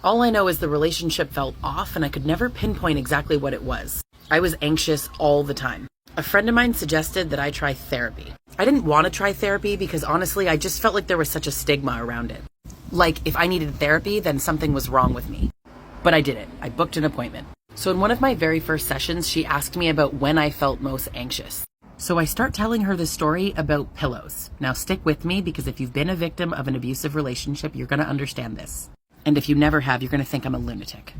All I know is the relationship felt off and I could never pinpoint exactly what it was. I was anxious all the time. A friend of mine suggested that I try therapy. I didn't want to try therapy because honestly, I just felt like there was such a stigma around it. Like if I needed therapy, then something was wrong with me. But I did it. I booked an appointment. So in one of my very first sessions, she asked me about when I felt most anxious. So I start telling her the story about pillows. Now stick with me because if you've been a victim of an abusive relationship, you're going to understand this. And if you never have, you're going to think I'm a lunatic.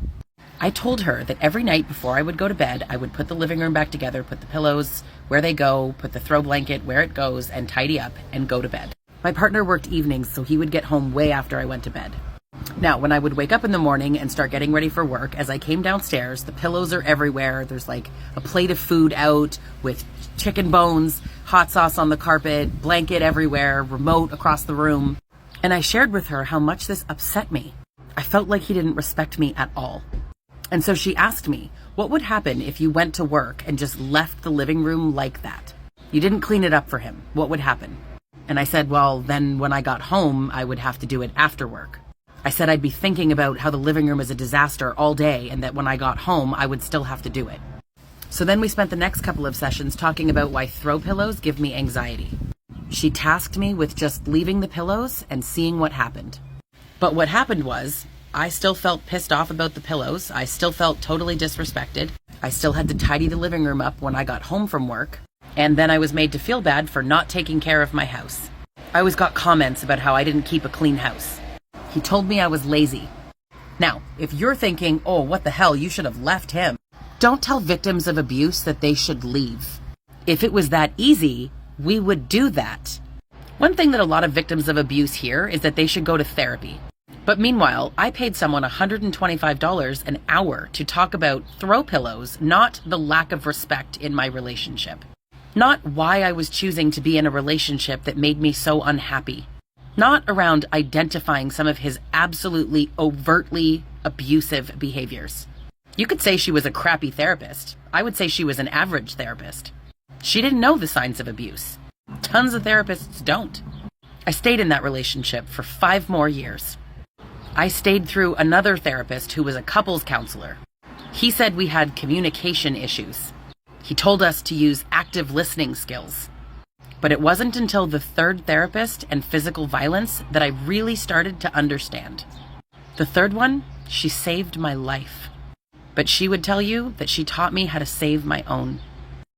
I told her that every night before I would go to bed, I would put the living room back together, put the pillows where they go, put the throw blanket where it goes, and tidy up and go to bed. My partner worked evenings, so he would get home way after I went to bed. Now, when I would wake up in the morning and start getting ready for work, as I came downstairs, the pillows are everywhere. There's like a plate of food out with chicken bones, hot sauce on the carpet, blanket everywhere, remote across the room. And I shared with her how much this upset me. I felt like he didn't respect me at all. And so she asked me, what would happen if you went to work and just left the living room like that? You didn't clean it up for him. What would happen? And I said, well, then when I got home, I would have to do it after work. I said I'd be thinking about how the living room is a disaster all day and that when I got home, I would still have to do it. So then we spent the next couple of sessions talking about why throw pillows give me anxiety. She tasked me with just leaving the pillows and seeing what happened. But what happened was, I still felt pissed off about the pillows. I still felt totally disrespected. I still had to tidy the living room up when I got home from work. And then I was made to feel bad for not taking care of my house. I always got comments about how I didn't keep a clean house. He told me I was lazy. Now, if you're thinking, oh, what the hell, you should have left him. Don't tell victims of abuse that they should leave. If it was that easy, we would do that. One thing that a lot of victims of abuse hear is that they should go to therapy. But meanwhile, I paid someone $125 an hour to talk about throw pillows, not the lack of respect in my relationship. Not why I was choosing to be in a relationship that made me so unhappy. Not around identifying some of his absolutely overtly abusive behaviors. You could say she was a crappy therapist. I would say she was an average therapist. She didn't know the signs of abuse. Tons of therapists don't. I stayed in that relationship for 5 more years. I stayed through another therapist who was a couples counselor. He said we had communication issues. He told us to use active listening skills. But it wasn't until the 3rd therapist and physical violence that I really started to understand. The 3rd one, she saved my life. But she would tell you that she taught me how to save my own.